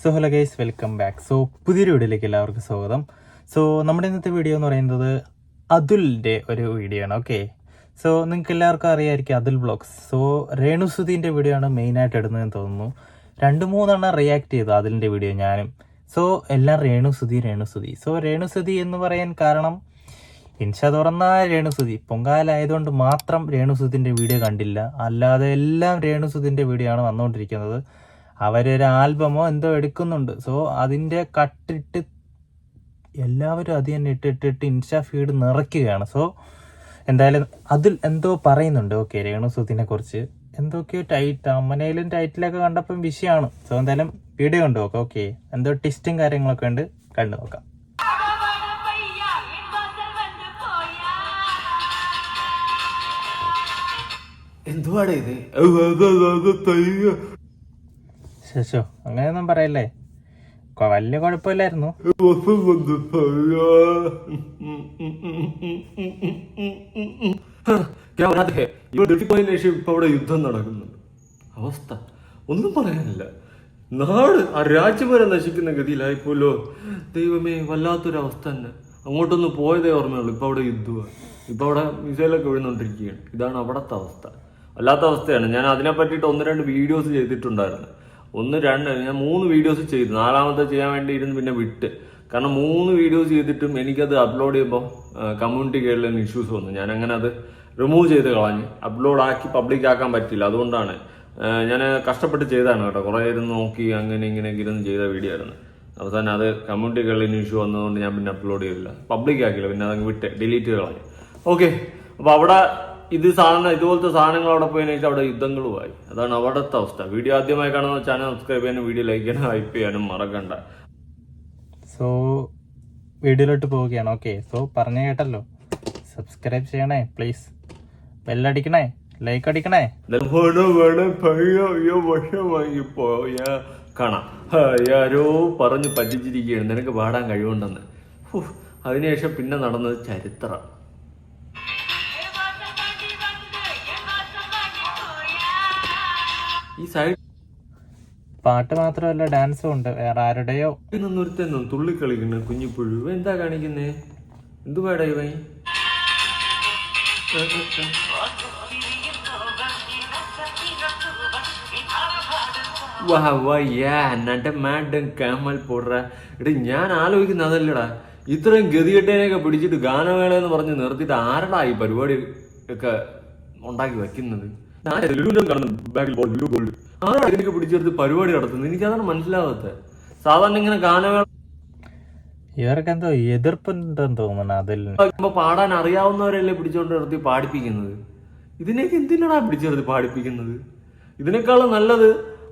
So hello guys, welcome back. So പുതിയൊരു വീഡിയോയിലേക്ക് എല്ലാവർക്കും സ്വാഗതം. സോ നമ്മുടെ ഇന്നത്തെ വീഡിയോ എന്ന് പറയുന്നത് അതുലിൻ്റെ ഒരു വീഡിയോ ആണ്. ഓക്കെ, സോ നിങ്ങൾക്ക് എല്ലാവർക്കും അറിയാമായിരിക്കും അതുൽ വ്ളോഗ്സ്. സോ രേണുസുധീൻ്റെ വീഡിയോ ആണ് മെയിനായിട്ട് ഇടുന്നതെന്ന് തോന്നുന്നു. 2-3 റിയാക്ട് ചെയ്തു അതുലിൻ്റെ വീഡിയോ ഞാനും. സോ എല്ലാം രേണുസുധി. സോ രേണുസുധി എന്ന് പറയാൻ കാരണം ഇൻഷ തുറന്ന രേണുസുധി പൊങ്കാലായതുകൊണ്ട് മാത്രം രേണുസുധിൻ്റെ വീഡിയോ കണ്ടില്ല, അല്ലാതെ എല്ലാം രേണുസുധിൻ്റെ വീഡിയോ ആണ് വന്നുകൊണ്ടിരിക്കുന്നത്. അവരൊരു ആൽബമോ എന്തോ എടുക്കുന്നുണ്ട്. സോ അതിൻ്റെ കട്ടിട്ട് എല്ലാവരും അത് തന്നെ ഇട്ടിട്ട് ഇൻസ്റ്റാ ഫീഡ് നിറയ്ക്കുകയാണ്. സോ എന്തായാലും അതിൽ എന്തോ പറയുന്നുണ്ട്. ഓക്കെ, രേണുസുധിനെ കുറിച്ച് എന്തൊക്കെയോ അമ്മനയിലും ടൈറ്റിലൊക്കെ കണ്ടപ്പം വിഷയമാണ്. സോ എന്തായാലും വീഡിയോ കണ്ടു നോക്കാം. ഓക്കെ, എന്തോ ടിസ്റ്റും കാര്യങ്ങളൊക്കെ ഉണ്ട്, കണ്ടു നോക്കാം. എന്തുവാടേ ഇത്? ശേഷോ അങ്ങനെയൊന്നും പറയല്ലേ, വലിയ കുഴപ്പമില്ലായിരുന്നു. പോയതിനു ശേഷം ഇപ്പൊ അവിടെ യുദ്ധം നടക്കുന്നുണ്ട്. അവസ്ഥ ഒന്നും പറയാനില്ല. നാട് ആ രാജ്യം വരെ നശിക്കുന്ന ഗതിയിലായിപ്പോലോ. ദൈവമേ, വല്ലാത്തൊരവസ്ഥ തന്നെ. അങ്ങോട്ടൊന്ന് പോയതേ ഓർമ്മയുള്ളൂ. ഇപ്പൊ അവിടെ യുദ്ധമാണ്. ഇപ്പൊ അവിടെ മിസൈലൊക്കെ വീഴുന്നോണ്ടിരിക്കുകയാണ്. ഇതാണ് അവിടത്തെ അവസ്ഥ. വല്ലാത്ത അവസ്ഥയാണ്. ഞാൻ അതിനെ പറ്റിയിട്ട് 1-2 വീഡിയോസ് ചെയ്തിട്ടുണ്ടായിരുന്നു. ഞാൻ 3 വീഡിയോസ് ചെയ്തു. 4ാമത്തെ ചെയ്യാൻ വേണ്ടി ഇരുന്ന് പിന്നെ വിട്ട്. കാരണം 3 വീഡിയോസ് ചെയ്തിട്ടും എനിക്കത് അപ്ലോഡ് ചെയ്യുമ്പോൾ കമ്മ്യൂണിറ്റി ഗൈഡ്ലൈൻ ഇഷ്യൂസ് വന്നു. ഞാൻ അങ്ങനെ അത് റിമൂവ് ചെയ്ത് കളഞ്ഞ് അപ്ലോഡ് ആക്കി പബ്ലിക് ആക്കാൻ പറ്റില്ല. അതുകൊണ്ടാണ് ഞാൻ കഷ്ടപ്പെട്ട് ചെയ്തതാണ് കേട്ടോ. കുറേ ഇരുന്ന് നോക്കി അങ്ങനെ ഇങ്ങനെയൊക്കെ ഇരുന്ന് ചെയ്ത വീഡിയോ ആയിരുന്നു. അവസാനം അത് കമ്മ്യൂണിറ്റി ഗൈഡ്ലൈൻ ഇഷ്യൂ വന്നതുകൊണ്ട് ഞാൻ പിന്നെ അപ്ലോഡ് ചെയ്തില്ല, പബ്ലിക് ആക്കിയില്ല. പിന്നെ അതങ്ങ് വിട്ട് ഡിലീറ്റ് ചെയ്ത് കളഞ്ഞു. ഓക്കെ, അപ്പോൾ അവിടെ ഇതുപോലത്തെ സാധനങ്ങൾ അവിടെ പോയതിനു ശേഷം അവിടെ യുദ്ധങ്ങളുമായി. അതാണ് അവിടുത്തെ അവസ്ഥ. വീഡിയോ ആദ്യമായി കാണുന്ന ചാനൽ സബ്സ്ക്രൈബ് ചെയ്യാനും വീഡിയോ ലൈക്ക് ചെയ്യാനും ഹൈപ്പ് ചെയ്യാനും മറക്കണ്ട. സോ വീഡിയോയിലോട്ട് പോവുകയാണ്. ഓക്കെ, സോ പറഞ്ഞു കേട്ടല്ലോ, സബ്സ്ക്രൈബ് ചെയ്യണേ പ്ലീസ്, ബെല്ലടിക്കണേ, ലൈക്ക് അടിക്കണേ. കാണാം ആരോ പറഞ്ഞു പറ്റിച്ചിരിക്കുകയാണ് നിനക്ക് പാടാൻ കഴിവുണ്ടെന്ന്. അതിനുശേഷം പിന്നെ നടന്നത് ചരിത്രം. ഈ സൈഡ് പാട്ട് മാത്രമല്ല ഡാൻസും ഉണ്ട്. വേറെ ആരുടെയോ നിന്നൊരുത്തെന്നും തുള്ളിക്കളിക്കുന്നു കുഞ്ഞിപ്പുഴു. എന്താ കാണിക്കുന്നേ? എന്തുവാടാ ഇവൻ? ഞാൻ ആലോചിക്കുന്ന അതല്ലടാ, ഇത്രയും ഗതികെട്ടേനെയൊക്കെ പിടിച്ചിട്ട് ഗാനമേള എന്ന് പറഞ്ഞ് നിർത്തിയിട്ട് ആരടാ ഈ പരിപാടി ഒക്കെ ഉണ്ടാക്കി വെക്കുന്നത്? ആരൊക്കെ പിടിച്ചെടുത്ത് പരിപാടി നടത്തുന്നത്? എനിക്കതാണ് മനസ്സിലാവാത്ത. സാധാരണ ഇങ്ങനെ ഗാനമേള ഇവർക്ക് എന്തോ എതിർപ്പുണ്ടെന്ന് തോന്നുന്നു. അതിൽ പാടാൻ അറിയാവുന്നവരല്ലേ പിടിച്ചോണ്ട് നിർത്തി പാടിപ്പിക്കുന്നത്. ഇതിനൊക്കെ എന്തിനാടാ പിടിച്ചെടുത്ത് പാടിപ്പിക്കുന്നത്? ഇതിനേക്കാളും നല്ലത്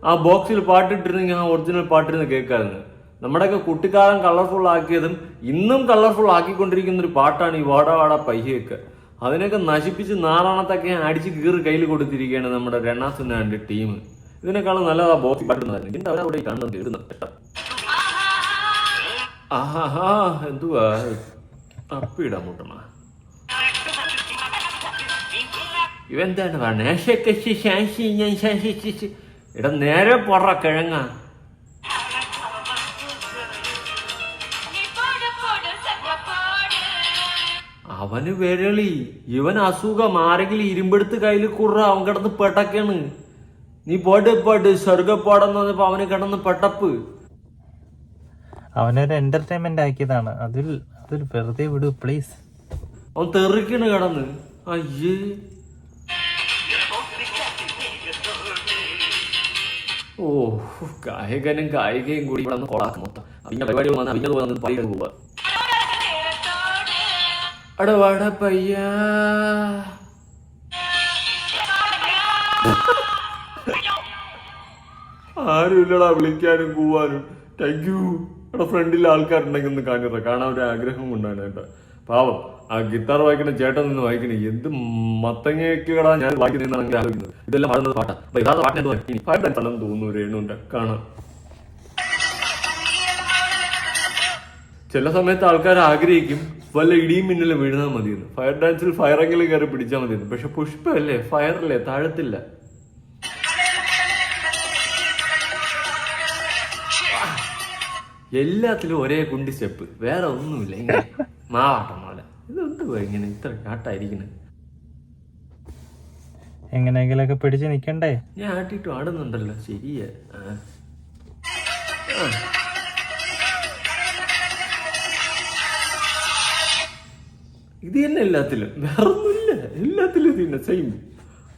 ആ ബോക്സിൽ പാട്ടിട്ടിരുന്നെങ്കിൽ ആ ഒറിജിനൽ പാട്ടിരുന്ന് കേൾക്കാറുണ്ട്. നമ്മുടെയൊക്കെ കുട്ടിക്കാലം കളർഫുൾ ആക്കിയതും ഇന്നും കളർഫുൾ ആക്കിക്കൊണ്ടിരിക്കുന്ന ഒരു പാട്ടാണ് ഈ വാട വാട പയ്യൊക്കെ. അതിനൊക്കെ നശിപ്പിച്ച് നാറാണത്തൊക്കെ അടിച്ച് കീറി കയ്യിൽ കൊടുത്തിരിക്കുകയാണ് നമ്മുടെ രണാസുനാന്റെ ടീം. ഇതിനേക്കാളും നല്ലതാ ബോക്സ് പാട്ടുന്നതായിരുന്നു. ഇതിന്റെ അവരവിടെ കാണുന്നത് എഴുതുന്നത്. ആഹാ, എന്തുവാ അപ്പിടാ മുട്ടണ ഇവന്താണ് പറഞ്ഞ? ഇട നേരെ പൊറ കിഴങ്ങ. അവന് വിരളി, ഇവൻ അസുഖം. ആരെങ്കിലും ഇരുമ്പെടുത്ത് കയ്യിൽ കുറ, അവൻ കിടന്ന് പെട്ടക്കാണ്. നീ പാട്ട് സ്വർഗപ്പാടെന്ന് പറഞ്ഞപ്പോ അവന് കിടന്ന് പെട്ടപ്പ്. അവനൊരു എന്റർടൈൻമെന്റ് ആക്കിയതാണ്. അതിൽ വെറുതെ വിടൂ പ്ലീസ്. അവൻ തെറിക്കണ് കിടന്ന്. അയ്യേ, ഓ ഗായകനും ഗായികയും കൂടി ഇവിടെ കൊളാക്കും മൊത്തം. അതിന്റെ പരിപാടി പോവാ. അടവാട പയ്യ, ആരുമില്ലടാ വിളിക്കാനും കൂവാനും. Thank you. ഇവിടെ ഫ്രണ്ടിൽ ആൾക്കാരുണ്ടെങ്കിൽ ഒന്ന് കാണാൻ ഒരു ആഗ്രഹം കൊണ്ടാണ് കേട്ടോ. പാവം ആ ഗിത്താർ വായിക്കണ ചേട്ടൻ നിന്ന് വായിക്കണേ. എന്ത് മത്തങ്ങയൊക്കെടാ ഞാൻ വായിക്കുന്നതെന്നാണ് ആലോചിക്കുന്നത്. ഇതെല്ലാം പാടുന്നത് പാട്ടാ. പാട്ടെന്ന് തോന്നുന്നു രേണുണ്ട് കാണാം. ചില സമയത്ത് ആൾക്കാർ ആഗ്രഹിക്കും വല്ല ഇടിയും മിന്നലും വീഴുന്നാൽ മതിയെന്ന്. ഫയർ ഡാൻസിൽ ഫയറെങ്കിലും കയറി പിടിച്ചാൽ മതിയെന്ന്. പക്ഷെ പുഷ്പല്ലേ, ഫയറല്ലേ, താഴത്തില്ല. എല്ലാത്തിലും ഒരേ കുണ്ടി സ്റ്റെപ്പ്, വേറെ ഒന്നുമില്ല. ഇങ്ങനെ മാവാട്ടം പോലെ. ഇതെന്ത് ഇങ്ങനെ ഇത്ര ആട്ടായിരിക്കുന്നത്? എങ്ങനെയെങ്കിലൊക്കെ പിടിച്ച് നിക്കണ്ടേ? ഞാൻ ആട്ടിട്ട് ആടുന്നുണ്ടല്ലോ. ശരിയാ. ഇത് തന്നെ എല്ലാത്തിലും, വേറെ ഒന്നുമില്ല. എല്ലാത്തിലും ഇത് തന്നെ സെയിം.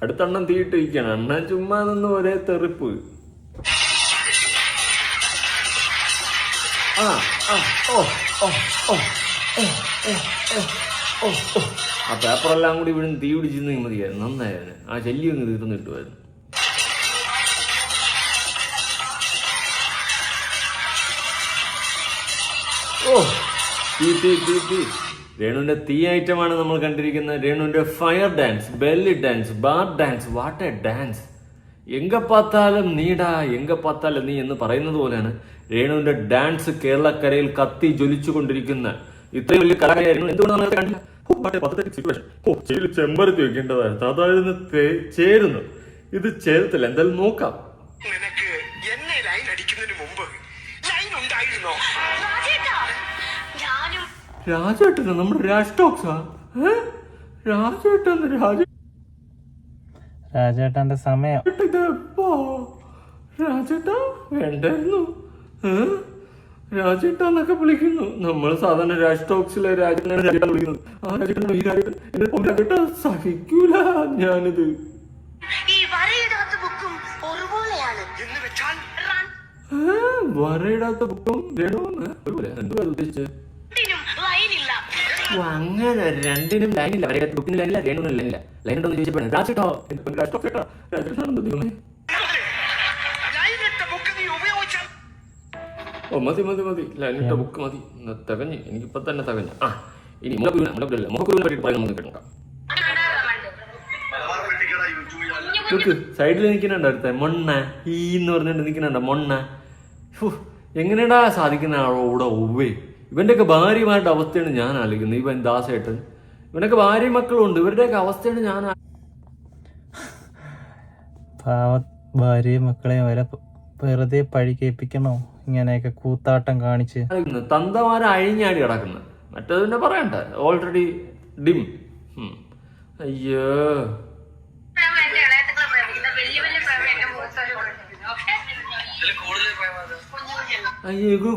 അടുത്തെണ്ണം തീയിട്ട് വയ്ക്കണം. അണ്ണൻ ചുമ്മാ നിന്ന് ഒരേ തെറിപ്പ്. ആ പേപ്പറെല്ലാം കൂടി ഇവിടെ തീ പിടിച്ചിരുന്നെങ്കിൽ മതിയായിരുന്നു, നന്നായിരുന്നു. ആ ശല്യം ഒന്ന് തീർന്നു കിട്ടുമായിരുന്നു. തീ. രേണുവിന്റെ തീ ഐറ്റമാണ് നമ്മൾ കണ്ടിരിക്കുന്നത്. രേണുവിന്റെ fire dance, belly dance, bar dance. What a dance! എങ്ക പാത്താലും നീടാ, എങ്ക പാത്താലും നീ എന്ന് പറയുന്നത് പോലെയാണ് രേണുവിന്റെ ഡാൻസ് കേരളക്കരയിൽ കത്തി ജ്വലിച്ചു കൊണ്ടിരിക്കുന്ന ഇത്രയും വലിയ കലാകാരിയായിരുന്നു. എന്തുകൊണ്ടാണ് കണ്ടില്ല? ചെമ്പരത്തി വെക്കേണ്ടതായിരുന്നു. അതായിരുന്നു ചേരുന്നു. ഇത് ചേരത്തില്ല. എന്തായാലും നോക്കാം. രാജേട്ടനോ? നമ്മുടെ രാജ്ടോക്സാ? രാജേട്ടന്റെ സമയം. രാജേട്ടാ വേണ്ടായിരുന്നു. രാജേട്ടാന്നൊക്കെ വിളിക്കുന്നു. നമ്മൾ സാധാരണ രാജ്ടോക്സിലെ രാജേട്ടനെ വിളിക്കുന്നത്. ആ രാജേട്ടൻ ഈ രാജേട്ട സഹിക്കൂല ഞാനിത്. വരയിടാത്ത ബുക്കും എന്തുവാ ഉദ്ദേശിച്ചത്? അങ്ങനെ രണ്ടിനും ലൈനില്ല. വരയിടാത്ത ബുക്കിന് ലൈനില്ല, രേണുവിനും ലൈനില്ല. ലൈൻ ഉണ്ടോ എന്ന് ചോദിച്ചപ്പോഴാണ് രാജേട്ടോ രാജേട്ടാണെന്ന്. ഓ മതി. ലൈനിട്ട ബുക്ക് മതി. തികഞ്ഞ്, എനിക്കിപ്പോ തന്നെ തികഞ്ഞു. ഇനി മുഖക്കുരുവിനെ പറ്റി പറയാൻ നമുക്ക് കേൾക്കാം. സൈഡിൽ നിൽക്കുന്നുണ്ട് അടുത്ത മൊണ്ണ ഈ എന്ന് പറഞ്ഞിട്ട് നിൽക്കുന്നുണ്ട് മൊണ്ണ. എങ്ങനെയാടാ സാധിക്കുന്ന ആളോടെ ഒവ്വേ. ഇവന്റെയൊക്കെ ഭാര്യമാരുടെ അവസ്ഥയാണ് ഞാൻ ആലോചിക്കുന്നത്. ഇവൻ ദാസേട്ടൻ, ഇവനൊക്കെ ഭാര്യ മക്കളുണ്ട്. ഇവരുടെയൊക്കെ അവസ്ഥയാണ് ഞാൻ. ഭാര്യ മക്കളെ വരെ വെറുതെ പഴിക്കേൽപ്പിക്കണോ ഇങ്ങനെയൊക്കെ കൂത്താട്ടം കാണിച്ച്? തന്തമാരെ അഴിഞ്ഞാടി കിടക്കുന്നത്. മറ്റേത് പിന്നെ പറയണ്ട, ഓൾറെഡി ഡിം. അയ്യോ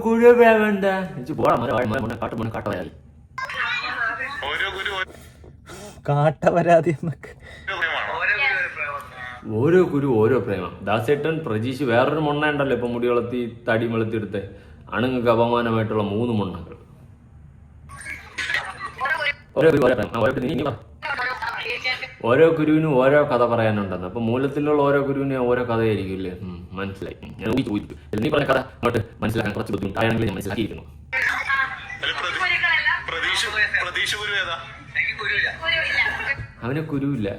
കൂടുതൽ വേണ്ട. കാട്ടവരാതി എന്നൊക്കെ. ഓരോ കുരു ഓരോ പ്രേമം. ദാസേട്ടൻ, പ്രജീഷ്, വേറൊരു മൊണ്ണ ഉണ്ടല്ലോ ഇപ്പൊ മുടി വളർത്തി തടി വെളുത്തിയെടുത്ത്. അണുങ്ങൾക്ക് അപമാനമായിട്ടുള്ള 3 മൊണ്ണകൾ. ഓരോ കുരുവിനും ഓരോ കഥ പറയാനുണ്ടെന്ന്. അപ്പൊ മൂലത്തിലുള്ള ഓരോ കുരുവിനും ഓരോ കഥയായിരിക്കില്ലേ? മനസ്സിലായി. ഞാൻ ഊഹിച്ചു. നീ പറഞ്ഞ കഥ അങ്ങോട്ട് മനസ്സിലാക്കാൻ കുറച്ച് ബുദ്ധിമുട്ടായെങ്കിലും ഞാൻ മനസ്സിലാക്കിയിരുന്നു. അവനെ കുരുവില്ല.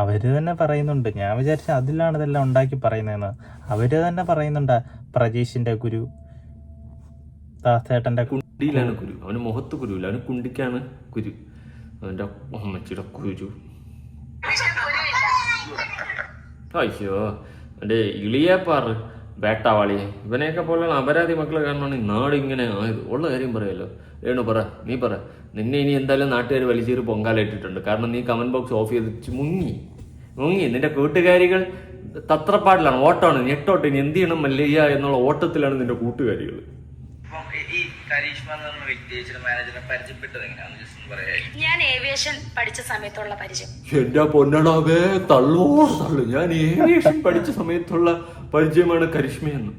അവര് തന്നെ പറയുന്നുണ്ട്. ഞാൻ വിചാരിച്ച അതിലാണ് ഇതെല്ലാം ഉണ്ടാക്കി പറയുന്നതെന്ന്. അവര് തന്നെ പറയുന്നുണ്ട് പ്രജീഷിന്റെ കുരു, ദാസേട്ടന്റെ കുണ്ടിയിലാണ് കുരു. അവന് മുഖത്ത് കുരുവില്ല, അവന് കുണ്ടിക്കാണ് കുരു. അവന്റെ അമ്മച്ചിയുടെ കുരു. അയ്യോ എന്റെ ഇളിയപ്പാറ് വേട്ടാവാളിയെ. ഇവനെയൊക്കെ പോലെയുള്ള അപരാധി മക്കളെ കാരണമാണ് ഈ നാട് ഇങ്ങനെ ആയത്. ഉള്ള കാര്യം പറയല്ലോ. രേണു പറ, നീ പറ. നിന്നെ ഇനി എന്തായാലും നാട്ടുകാർ വലിച്ചേറി പൊങ്കാലിട്ടിട്ടുണ്ട്. കാരണം നീ കമന്റ് ബോക്സ് ഓഫ് ചെയ്ത് മുങ്ങി. നിന്റെ കൂട്ടുകാരികൾ തത്രപ്പാടിലാണ്, ഓട്ടമാണ്, ഞെട്ടോട്ട്. ഇനി എന്ത് ചെയ്യണം മല്ലയ്യ എന്നുള്ള ഓട്ടത്തിലാണ് നിന്റെ കൂട്ടുകാരികൾ. ഞാൻ ഏവിയേഷൻ പഠിച്ച സമയത്തുള്ള പരിചയം. എന്റെ പൊന്നടാവേ, തള്ളു. ഞാൻ ഏവിയേഷൻ പഠിച്ച സമയത്തുള്ള പരിചയമാണ് കരിഷ്മയെന്ന്.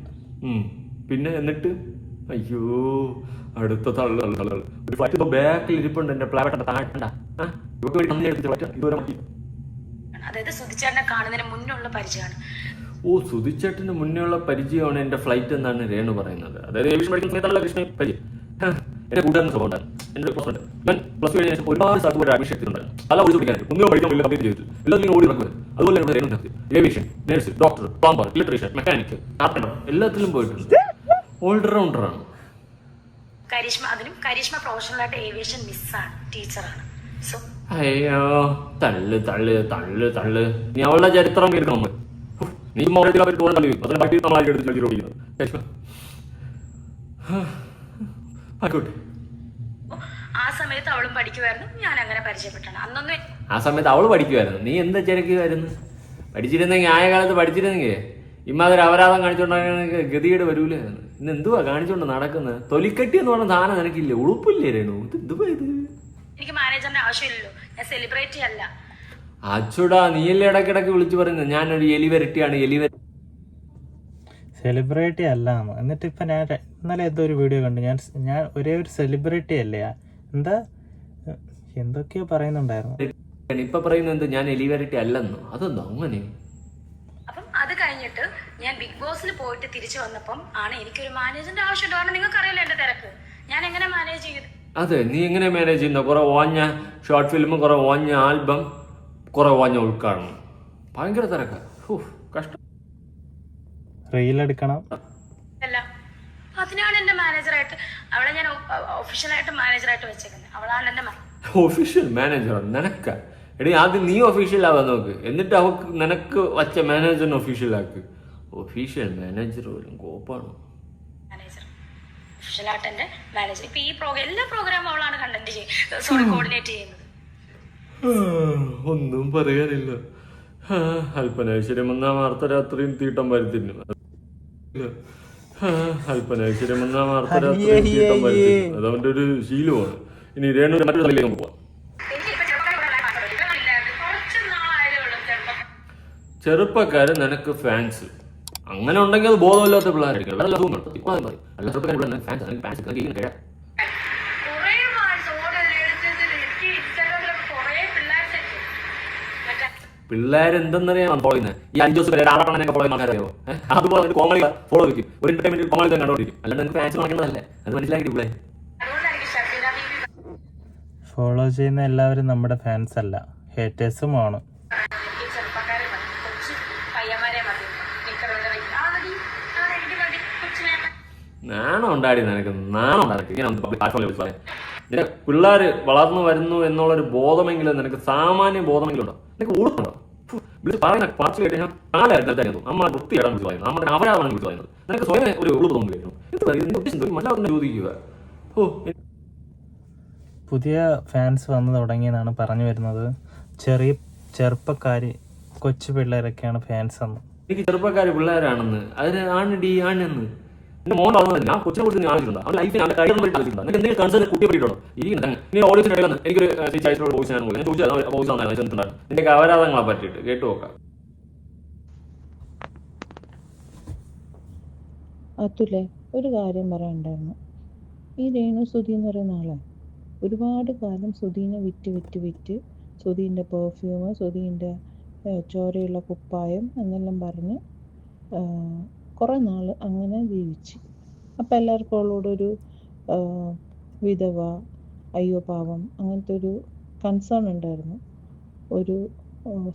പിന്നെ എന്നിട്ട് അയ്യോ അടുത്ത തള്ളു. ഒരു ഫ്ലൈറ്റ് ബാക്കിൽ ഇരിപ്പുണ്ട്. എന്റെ പ്ലാവട്ട താഴണ്ട. അതായത് സുധിച്ചേട്ടനെ കാണുന്നതിന് മുന്നുള്ള പരിചയമാണ്. സുധിച്ചേട്ടന് മുന്നേ ഉള്ള പരിചയമാണ് എന്റെ ഫ്ലൈറ്റ് എന്നാണ് രേണു പറയുന്നത്. അതായത് ഏവിയേഷൻ പഠിക്കുന്ന സമയത്തുള്ള കൃഷ്ണ പരിചയം. എന്റെ കൂട്ടുകാരൻ സ്വഭാവം. എന്റെ ഞാൻ പ്ലസ് 2 കഴിഞ്ഞ ശേഷം ഒരുപാട് സ്ഥലത്ത് പോയി അഡ്മിഷൻ എടുത്തിട്ടുണ്ട്. പല ഓടി പഠിക്കാനായിട്ട് ഒന്നും പഠിക്കാൻ പറ്റില്ല, കംപ്ലീറ്റ് ചെയ്തിട്ട് എല്ലാത്തിനും ഓടി നടക്കുന്നത്. അതുപോലെ aviation, nurse, doctor, plumber, electrician, mechanic, carpenter എല്ലാത്തിലും പോയിട്ടുണ്ട്. ഓൾറൗണ്ടറാണ് കരിഷ്മ പ്രൊഫഷണലായിട്ട് ഏവിയേഷൻ മിസ്സാണ്, ടീച്ചറാണ്. അയ്യോ തള്ളു. നീ അവളുടെ ചരിത്രം കേൾക്കണം. നീ ആയിക്കോട്ടെ. ആ സമയത്ത് അവളും പഠിക്കുമായിരുന്നു, ഞാൻ അങ്ങനെ പരിചയപ്പെട്ടാണ്. അന്നൊന്നും ആ സമയത്ത് അവള് പഠിക്കുമായിരുന്നു, നീ എന്താ ചിരക്കുമായിരുന്നു? പഠിച്ചിരുന്നെങ്കിൽ ആയ കാലത്ത് പഠിച്ചിരുന്നെങ്കിൽ ഇമ്മാതിരി അപരാധം കാണിച്ചോണ്ടെങ്കിൽ ഗതികേട് വരൂലായിരുന്നു. ഇന്ന് എന്തുവാ കാണിച്ചോണ്ട് നടക്കുന്നത്? തൊലിക്കട്ടി എന്ന് പറഞ്ഞ സാധനം നിനക്കില്ലേ? ഉളുപ്പില്ലേ രേണു? ഇത് എന്തുവാ ഇത്? എനിക്ക് മാനേജറിന്റെ ആവശ്യമില്ലല്ലോ, ഞാൻ സെലിബ്രിറ്റി അല്ല. അച്ചുടാ, നീയല്ലേ ഇടയ്ക്കിടയ്ക്ക് വിളിച്ചു പറയുന്നത് ഞാനൊരു എലി വരട്ടിയാണ്, എലി വര സെലിബ്രിറ്റി അല്ലാന്ന്. എന്നിട്ട് ഇപ്പം ഞാൻ ഇന്നലെ എന്തോ ഒരു വീഡിയോ കണ്ടു. ഞാൻ ഒരേ ഒരു സെലിബ്രിറ്റി അല്ലേ, എന്താ എന്തൊക്കെയോ പറയുന്നുണ്ടായിരുന്നു. ഇപ്പൊ പറയുന്നത് എന്ത്? ഞാൻ എലി വരട്ടി അല്ലെന്നോ? അതെന്തോ അങ്ങനെ? അപ്പം അത് കഴിഞ്ഞിട്ട് ഞാൻ ബിഗ് ബോസിൽ പോയിട്ട് തിരിച്ചു വന്നപ്പം ആണ് എനിക്കൊരു മാനേജറിന്റെ ആവശ്യമുണ്ട്. കാരണം നിങ്ങൾക്ക് അറിയില്ല എന്റെ തിരക്ക്, ഞാൻ എങ്ങനെ മാനേജ് ചെയ്തു. അതെ, നീ എങ്ങനെ മാനേജ് ചെയ്യുന്ന? കുറെ ഓഞ്ഞ ഷോർട്ട് ഫിലിം, കുറെ ഓഞ്ഞ ആൽബം, കുറെ ഓഞ്ഞ ഉൾക്കാടണം, ഭയങ്കര തിരക്ക. കഷ്ടം. റീലെടുക്കണം. അല്ല, അതിനാണ് എന്റെ മാനേജറായിട്ട് അവളെ ഞാൻ ഒഫീഷ്യലായിട്ട് മാനേജറായിട്ട് വെച്ചേക്കുന്നത്. അവളാണ് എന്റെ ഒഫീഷ്യൽ മാനേജർ നിനക്ക? എടി, ആദ്യം നീ ഒഫീഷ്യൽ ആവാൻ നോക്ക്, എന്നിട്ട് അവക്ക് നിനക്ക് വച്ച മാനേജറിനെ ഒഫീഷ്യൽ ആക്ക്. ഒഫീഷ്യൽ മാനേജർ പോലും കോപ്പാണ്. മാനേജർ, ഒഫീഷ്യലായിട്ട് എന്റെ മാനേജർ. ഇപ്പൊ ഈ എല്ലാ പ്രോഗ്രാമും അവളാണ് കോർഡിനേറ്റ് ചെയ്യുന്നത്. ഒന്നും പറയാനില്ല. അല്പനൈശ്വര്യം ഒന്നാം അർദ്ധരാത്രിയും തീട്ടം വരുത്തിന്നു. അല്പനൈശ്വര്യം ഒന്നാം അർദ്ധരാത്രിയും തീട്ടം വരുത്തിന്നു. അത് അവന്റെ ഒരു ശീലമാണ്. ഇനി രേണു മറ്റൊരു തലയിലേക്ക് പോവാം. ചെറുപ്പക്കാര് നിനക്ക് ഫാൻസ് അങ്ങനെ ഉണ്ടെങ്കിൽ അത് ബോധമില്ലാത്ത പിള്ളേരായിരിക്കും. പിള്ളേരെന്തെന്നറിയാം ഫോളോ ചെയ്യുന്നത്. ഈ 5 ദിവസം വരെ 6 ഫോളോ ചെയ്യുന്ന ആൾക്കാരോ? അതുപോലെ ഒരു കോമഡി ഫോളോ വയ്ക്കും, ഒരു എന്റർടൈൻമെന്റ് കോമഡി തന്നെ കണ്ടോണ്ടിരിക്കും. അല്ലാണ്ട് നിങ്ങൾക്ക് ഫാൻസ് നടക്കേണ്ടതല്ലേ? അത് മനസ്സിലാക്കിയിട്ടില്ലേ? ഫോളോ ചെയ്യുന്ന എല്ലാവരും നമ്മുടെ ഫാൻസ് അല്ല, ഹേറ്റേഴ്സും ആണ്. നാണം ഉണ്ടാടി നിനക്ക്? നാണം ഉണ്ടാക്കി നിനക്ക് പിള്ളേര് വളർന്നു വരുന്നു എന്നുള്ളൊരു ബോധമെങ്കിലും, നിനക്ക് സാമാന്യ ബോധമെങ്കിലും ഉണ്ടോ? നിനക്ക് ഊടുണ്ടോ? വിളിച്ച് പറയുന്ന പാർട്ടി കേട്ട് ഞാൻ കാലായിരുന്നു നമ്മളെ വൃത്തിയിടാൻ വിളിച്ച് പറയുന്നത്, നമ്മുടെ അവരാണ് വിളിച്ച് പറയുന്നത്. നിനക്ക് സ്വയം ഒരു ഉളുപ്പ് തോന്നുന്നു. മല്ലാതെ ചോദിക്കുക. പുതിയ ഫാൻസ് വന്നു തുടങ്ങിയെന്നാണ് പറഞ്ഞു വരുന്നത്. ചെറുപ്പക്കാര്, കൊച്ചു പിള്ളേരൊക്കെയാണ് ഫാൻസ് എന്ന്. എനിക്ക് ചെറുപ്പക്കാര് പിള്ളേരാണെന്ന്, അതിന് ആണെടി ആണെന്ന് എന്റെ മോൻ വളർന്നത് ഞാൻ കൊച്ചിനെ കുറിച്ച് ആലോചിച്ചിട്ടുണ്ട്. അവൻ ലൈഫിൽ അവന്റെ കാര്യം ആലോചിച്ചിട്ടുണ്ട്. നിങ്ങൾക്ക് എന്തെങ്കിലും കൺസേൺ കുട്ടിയെ പറ്റിയിട്ടുണ്ടോ? ഇനി ഓഡിയൻസിന്റെ ഇടയിൽ എനിക്കൊരു വോയിസ് ഞാൻ ചോദിച്ചാൽ നിന്റെ അപരാധങ്ങളെ പറ്റിയിട്ട് കേട്ടു നോക്കാം. അതുലെ ഒരു കാര്യം പറയണ്ടായിരുന്നു. ഈ രേണു സുധി എന്ന് പറയുന്ന ആളെ ഒരുപാട് കാലം സുധീനെ വിറ്റ് സുധീൻ്റെ പെർഫ്യൂം, സുധീൻ്റെ ചോരയുള്ള കുപ്പായം എന്നെല്ലാം പറഞ്ഞ് കുറേ നാൾ അങ്ങനെ ജീവിച്ച്. അപ്പം എല്ലാവർക്കും അവളോടൊരു വിധവ, അയ്യോ പാവം, അങ്ങനത്തെ ഒരു കൺസേൺ ഉണ്ടായിരുന്നു, ഒരു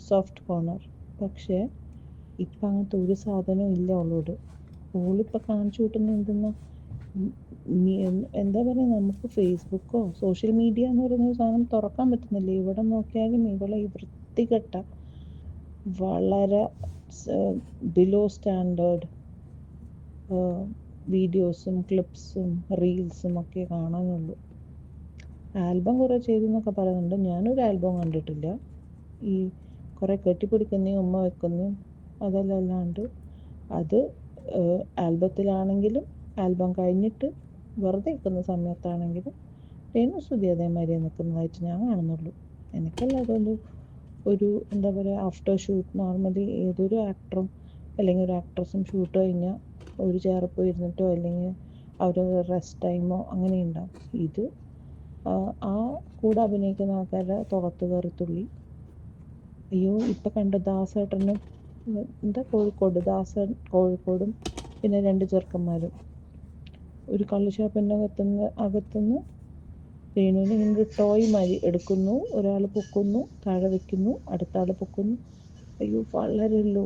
സോഫ്റ്റ് കോർണർ. പക്ഷേ ഇപ്പം അങ്ങനത്തെ ഒരു സാധനവും ഇല്ല അവളോട്. ഓളിപ്പോൾ കാണിച്ചു കൂട്ടുന്ന എന്തെന്നാ, എന്താ പറയുക, നമുക്ക് ഫേസ്ബുക്കോ സോഷ്യൽ മീഡിയ എന്ന് പറയുന്ന ഒരു സാധനം തുറക്കാൻ പറ്റുന്നില്ല. ഇവിടെ നോക്കിയാലും ഇവളെ ഈ വൃത്തികെട്ട, വളരെ ബിലോ സ്റ്റാൻഡേർഡ് വീഡിയോസും ക്ലിപ്സും റീൽസും ഒക്കെ കാണാനുള്ളൂ. ആൽബം കുറേ ചെയ്തു എന്നൊക്കെ പറയുന്നുണ്ട്. ഞാനൊരു ആൽബം കണ്ടിട്ടില്ല. ഈ കുറേ കെട്ടിപ്പിടിക്കുന്നതും ഉമ്മ വെക്കുന്നതും അതല്ലാണ്ട് അത് ആൽബത്തിലാണെങ്കിലും ആൽബം കഴിഞ്ഞിട്ട് വെറുതെ നിൽക്കുന്ന സമയത്താണെങ്കിലും രേണു സുധി അതേമാതിരി നിൽക്കുന്നതായിട്ട് ഞാൻ കാണുന്നുള്ളൂ. എനിക്കല്ലാതെ ഒരു എന്താ പറയുക, ആഫ്റ്റർ ഷൂട്ട് നോർമലി ഏതൊരു ആക്ടറും അല്ലെങ്കിൽ ഒരു ആക്ട്രസും ഷൂട്ട് കഴിഞ്ഞാൽ ഒരു ചെയറിൽ പോയി ഇരുന്നിട്ടോ അല്ലെങ്കിൽ അവരുടെ റെസ്റ്റ് ടൈമോ അങ്ങനെ ഉണ്ടാവും. ഇത് ആ കൂടെ അഭിനയിക്കുന്ന ആൾക്കാരുടെ തുറത്ത് കയറി തുള്ളി. അയ്യോ, ഇപ്പം കണ്ട ദാസേട്ടനും എന്താ കോഴിക്കോടും പിന്നെ 2 ചെറുക്കന്മാരും ഒരു കള്ള് ഷോപ്പിൻ്റെ അകത്തുനിന്ന് രേണുവിനെ ഇങ്ങനെ ടോയ് മാതിരി എടുക്കുന്നു. ഒരാൾ പൊക്കുന്നു, താഴെ വെക്കുന്നു, അടുത്ത ആൾ പൊക്കുന്നു. അയ്യോ, വളരുള്ളൂ.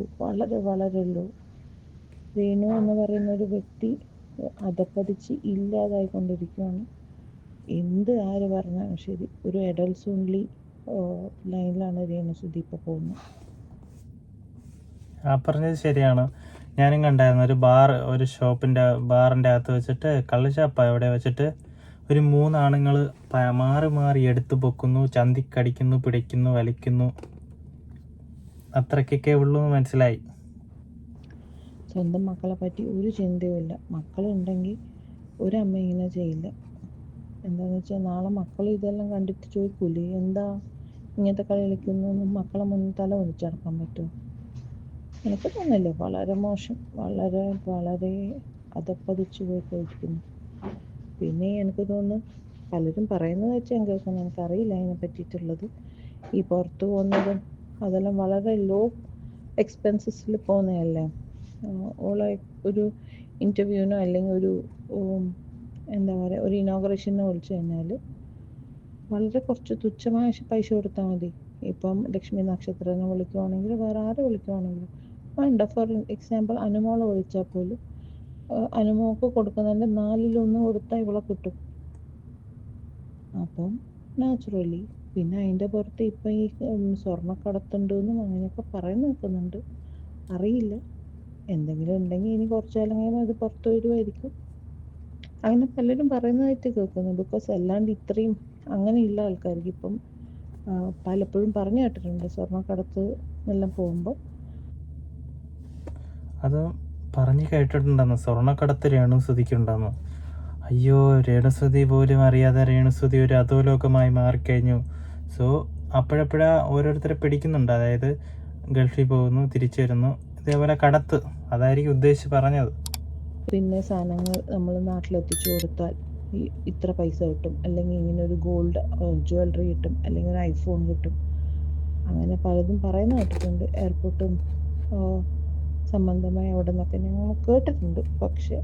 രേണു എന്ന് പറയുന്ന ഒരു വ്യക്തി അധപ്പതിച്ച് ഇല്ലാതായിക്കൊണ്ടിരിക്കുകയാണ്. ആര് പറഞ്ഞാലും ശരി, ഒരു അഡൾട്ട്സ് ഓൺലി ലൈനിലാണ് രേണു സുധി ഇപ്പോൾ പോകുന്നത്. ആ പറഞ്ഞത് ശരിയാണ്. ഞാനും കണ്ടായിരുന്നു ഒരു ബാറിൻ്റെ അകത്ത് വെച്ചിട്ട് കള്ളുഷാപ്പ അവിടെ വെച്ചിട്ട് ഒരു 3 ആണുങ്ങൾ മാറി മാറി എടുത്തു പൊക്കുന്നു, ചന്തിക്കടിക്കുന്നു, പിടിക്കുന്നു, വലിക്കുന്നു. അത്രയ്ക്കൊക്കെ ഉള്ളൂ എന്ന് മനസ്സിലായി. സ്വന്തം മക്കളെ പറ്റി ഒരു ചിന്തയുമില്ല. മക്കളുണ്ടെങ്കിൽ ഒരമ്മ ഇങ്ങനെ ചെയ്യില്ല. എന്താണെന്ന് വെച്ചാൽ നാളെ മക്കൾ ഇതെല്ലാം കണ്ടിട്ട് ചോദിക്കൂലേ, എന്താ ഇങ്ങനത്തെ കളി കളിക്കുന്നു, മക്കളെ മുന്നിൽ തല ഒളിച്ചടക്കാൻ പറ്റുമോ? എനിക്ക് തോന്നില്ല. വളരെ മോശം, വളരെ വളരെ അധപ്പതിച്ചു പോയിക്കൊണ്ടിരിക്കുന്നു. പിന്നെ എനിക്ക് തോന്നുന്നു പലരും പറയുന്നത് വെച്ച് ഞാൻ കേൾക്കുന്നു, എനിക്കറിയില്ല അതിനെ പറ്റിയിട്ടുള്ളത്. ഈ പുറത്ത് പോകുന്നതും അതെല്ലാം വളരെ ലോ എക്സ്പെൻസസിൽ പോകുന്നതല്ലേ. ഓളെ ഒരു ഇൻ്റർവ്യൂവിനോ അല്ലെങ്കിൽ ഒരു എന്താ പറയുക, ഒരു ഇനോഗ്രേഷനോ വിളിച്ചു കഴിഞ്ഞാൽ വളരെ കുറച്ച് തുച്ഛമായ പൈസ കൊടുത്താൽ മതി. ഇപ്പം ലക്ഷ്മി നക്ഷത്രനെ വിളിക്കുവാണെങ്കിൽ, വേറെ ആരെ വിളിക്കുവാണെങ്കിലും വേണ്ട. ഫോർ എക്സാമ്പിൾ അനുമോളെ വിളിച്ചാൽ പോലും അനുമോൾക്ക് കൊടുക്കുന്നതിൻ്റെ 4/1 കൊടുത്താൽ ഇവളെ കിട്ടും. അപ്പം നാച്ചുറലി പിന്നെ അതിൻ്റെ പുറത്ത് ഇപ്പം ഈ സ്വർണ്ണക്കടത്തുണ്ടെന്നും അങ്ങനെയൊക്കെ പറയുന്ന നിൽക്കുന്നുണ്ട്. അറിയില്ല, എന്തെങ്കിലും ഉണ്ടെങ്കിൽ ഇനി കുറച്ച് കാലം കഴിയുമ്പോൾ അത് പുറത്ത് വരുമായിരിക്കും. അങ്ങനെ പലരും പറയുന്നതായിട്ട് കേൾക്കുന്നു. ബിക്കോസ് അല്ലാണ്ട് ഇത്രയും അങ്ങനെയുള്ള ആൾക്കാർക്ക് ഇപ്പം പലപ്പോഴും പറഞ്ഞു കേട്ടിട്ടുണ്ട് സ്വർണ്ണക്കടത്ത് എല്ലാം പോകുമ്പോൾ. അത് പറഞ്ഞു കേട്ടിട്ടുണ്ടെന്ന്, സ്വർണ്ണക്കടത്ത് രേണുസുതിക്കുണ്ടെന്ന്. അയ്യോ, രേണുസുതി പോലും അറിയാതെ രേണുസുതി ഒരു അധോലോകമായി മാറിക്കഴിഞ്ഞു. സോ അപ്പോഴപ്പോഴാ ഓരോരുത്തരെ പിടിക്കുന്നുണ്ട്. അതായത് ഗൾഫിൽ പോകുന്നു, തിരിച്ചു വരുന്നു, ഇതേപോലെ കടത്ത്. അതായിരിക്കും ഉദ്ദേശിച്ച് പറഞ്ഞത്. പിന്നെ സാധനങ്ങൾ നമ്മൾ നാട്ടിലെത്തിച്ചു കൊടുത്താൽ ഇത്ര പൈസ കിട്ടും, അല്ലെങ്കിൽ ഇങ്ങനെ ഒരു ഗോൾഡ് ജ്വല്ലറി കിട്ടും, അല്ലെങ്കിൽ ഒരു ഐഫോൺ കിട്ടും. അങ്ങനെ പലതും പറയുന്ന കേട്ടിട്ടുണ്ട്. എയർപോർട്ടും സംബന്ധമായി അവിടെ നിന്നൊക്കെ ഞങ്ങൾ കേട്ടിട്ടുണ്ട്. പക്ഷെ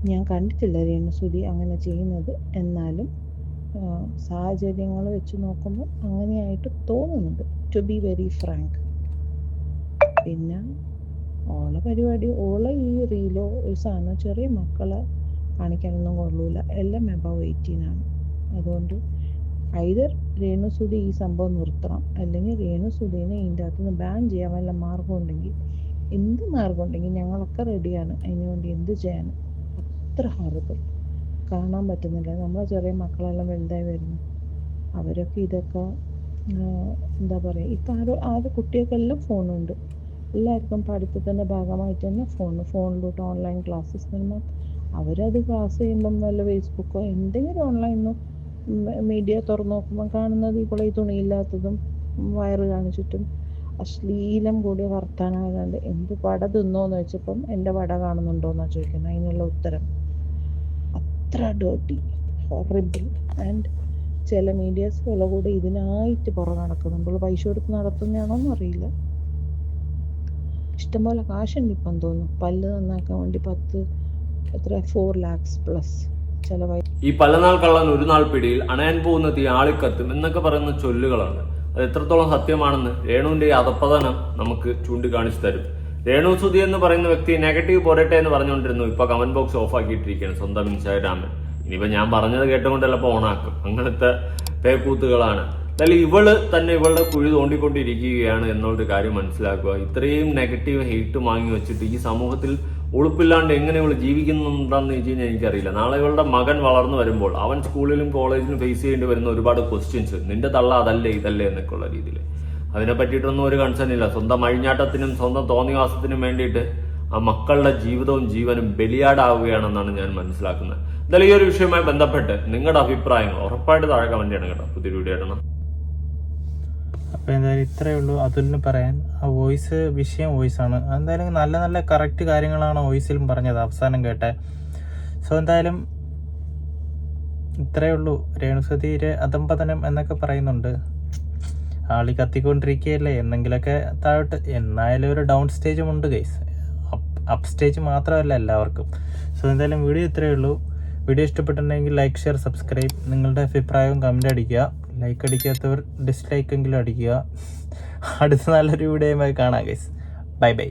ഞാൻ കണ്ടിട്ടില്ല രേണുസുതി അങ്ങനെ ചെയ്യുന്നത്. എന്നാലും സാഹചര്യങ്ങൾ വെച്ച് നോക്കുമ്പോൾ അങ്ങനെയായിട്ട് തോന്നുന്നുണ്ട്, ടു ബി വെരി ഫ്രാങ്ക്. പിന്നെ ഓളെ പരിപാടി, ഈ റീലോ ഒരു സാധനം ചെറിയ മക്കളെ കാണിക്കാനൊന്നും കൊള്ളൂല. എല്ലാം എബവ് 18 ആണ്. അതുകൊണ്ട് ഐദർ രേണുസുതി ഈ സംഭവം നിർത്തണം, അല്ലെങ്കിൽ രേണുസുതിനെ ഇതിൻ്റെ അകത്ത് നിന്ന് ബാൻ ചെയ്യാൻ വല്ല മാർഗം ഉണ്ടെങ്കിൽ, എന്ത് മാർഗം ഉണ്ടെങ്കിൽ ഞങ്ങളൊക്കെ റെഡിയാണ് അതിനുവേണ്ടി എന്ത് ചെയ്യാനും. അത്ര ഹോറിബിൾ, കാണാൻ പറ്റുന്നില്ല. നമ്മളെ ചെറിയ മക്കളെല്ലാം വലുതായി വരുന്നു. അവരൊക്കെ ഇതൊക്കെ എന്താ പറയുക, ഇപ്പം ആരോ കുട്ടികൾക്കെല്ലാം ഫോണുണ്ട്. എല്ലാവർക്കും പഠിത്തത്തിൻ്റെ ഭാഗമായിട്ട് തന്നെ ഫോണിലോട്ട് ഓൺലൈൻ ക്ലാസ്സസ് വരുമ്പോൾ അവരത് ക്ലാസ് ചെയ്യുമ്പം വല്ല ഫേസ്ബുക്കോ എന്തെങ്കിലും ഓൺലൈനോ മീഡിയ തുറന്നു നോക്കുമ്പോൾ കാണുന്നത് ഇപ്പോൾ ഈ തുണിയില്ലാത്തതും വയറ് കാണിച്ചിട്ടും അശ്ലീലം കൂടിയ വർത്താനമായതുകൊണ്ട് എന്ത് വട തിന്നോന്ന് വെച്ചപ്പം എൻ്റെ വട കാണുന്നുണ്ടോയെന്നാണ് ചോദിക്കുന്നത്. അതിനുള്ള ഉത്തരം അത്ര ഡേർട്ടി, ഹൊറിബിൾ. ആൻഡ് ചില മീഡിയസുകളെ കൂടെ ഇതിനായിട്ട് പുറകെ നടക്കുന്നുണ്ട്. പൈസ കൊടുത്ത് നടത്തുന്നതാണോന്നും അറിയില്ല. ഇഷ്ടംപോലെ കാശുണ്ട് ഇപ്പം തോന്നുന്നു. പല്ല് നന്നാക്കാൻ വേണ്ടി 4 lakhs പ്ലസ് ചിലവായി. ഈ പലനാൾ കള്ളൻ ഒരു നാൾ പിടിയിൽ, അണയാൻ പോകുന്ന തീ ആളിക്കത്തും എന്നൊക്കെ പറയുന്ന ചൊല്ലുകളാണ്. അത് എത്രത്തോളം സത്യമാണെന്ന് രേണുവിന്റെ ഈ അധപ്പതനം നമുക്ക് ചൂണ്ടിക്കാണിച്ചു തരും. രേണുസുതി എന്ന് പറയുന്ന വ്യക്തി നെഗറ്റീവ് പോരട്ടെ എന്ന് പറഞ്ഞുകൊണ്ടിരുന്നു. ഇപ്പൊ കമന്റ് ബോക്സ് ഓഫ് ആക്കിയിട്ടിരിക്കുകയാണ് സ്വന്തം ഇൻസ്റ്റാഗ്രാമിൽ. ഇനിയിപ്പോ ഞാൻ പറഞ്ഞത് കേട്ടുകൊണ്ടല്ല ഓണാക്കും. അങ്ങനത്തെ പേക്കൂത്തുകളാണ്. എന്തായാലും ഇവള് തന്നെ ഇവളുടെ കുഴി തോണ്ടിക്കൊണ്ടിരിക്കുകയാണ് എന്നുള്ളൊരു കാര്യം മനസ്സിലാക്കുക. ഇത്രയും നെഗറ്റീവ് ഹെയ്റ്റ് വാങ്ങി വെച്ചിട്ട് ഈ സമൂഹത്തിൽ ഉളുപ്പില്ലാണ്ട് എങ്ങനെ ഇവള് ജീവിക്കുന്നുണ്ടെന്ന് വെച്ച് കഴിഞ്ഞാൽ എനിക്കറിയില്ല. നാളെ ഇവളുടെ മകൻ വളർന്നു വരുമ്പോൾ അവൻ സ്കൂളിലും കോളേജിലും ഫേസ് ചെയ്യേണ്ടി വരുന്ന ഒരുപാട് ക്വസ്റ്റ്യൻസ്, നിന്റെ തള്ള അതല്ലേ ഇതല്ലേ എന്നൊക്കെ ഉള്ള രീതിയിൽ, അതിനെ പറ്റിയിട്ടൊന്നും ഒരു കൺസേൺ ഇല്ല. സ്വന്തം അഴിഞ്ഞാട്ടത്തിനും സ്വന്തം തോന്നിവാസത്തിനും വേണ്ടിയിട്ട് ആ മക്കളുടെ ജീവിതവും ജീവനും ബലിയാടാവുകയാണെന്നാണ് ഞാൻ മനസ്സിലാക്കുന്നത്. എന്തായാലും ഈ ഒരു വിഷയവുമായി ബന്ധപ്പെട്ട് നിങ്ങളുടെ അഭിപ്രായങ്ങൾ ഉറപ്പായിട്ട് താഴെ കമന്റ് ചെയ്യണം കേട്ടോ. പുതിയൊരു വീഡിയോ ആയിട്ടാണ്. അപ്പോൾ എന്തായാലും ഇത്രയേ ഉള്ളൂ അതുലിന് പറയാൻ. ആ വിഷയം വോയിസാണ്. എന്തായാലും നല്ല നല്ല കറക്റ്റ് കാര്യങ്ങളാണ് വോയിസിലും പറഞ്ഞത് അവസാനം കേട്ടെ. സോ എന്തായാലും ഇത്രയേ ഉള്ളൂ. രേണുസുതിയുടെ അധംപതനം എന്നൊക്കെ പറയുന്നുണ്ട്. ആളി കത്തിക്കൊണ്ടിരിക്കുകയല്ലേ, എന്തെങ്കിലുമൊക്കെ താഴോട്ട്. എന്നായാലും ഒരു ഡൗൺ സ്റ്റേജും ഉണ്ട് ഗൈസ്, അപ്പ് സ്റ്റേജ് മാത്രമല്ല എല്ലാവർക്കും. സോ എന്തായാലും വീഡിയോ ഇത്രയേ ഉള്ളൂ. വീഡിയോ ഇഷ്ടപ്പെട്ടിട്ടുണ്ടെങ്കിൽ ലൈക്ക്, ഷെയർ, സബ്സ്ക്രൈബ്. നിങ്ങളുടെ അഭിപ്രായവും കമൻ്റ് അടിക്കുക. ലൈക്ക് അടിക്കാത്തവർ ഡിസ്ലൈക്ക് എങ്കിലും അടിക്കുക. അടുത്ത നല്ലൊരു വീഡിയോയുമായി കാണാം ഗൈസ്. Bye bye.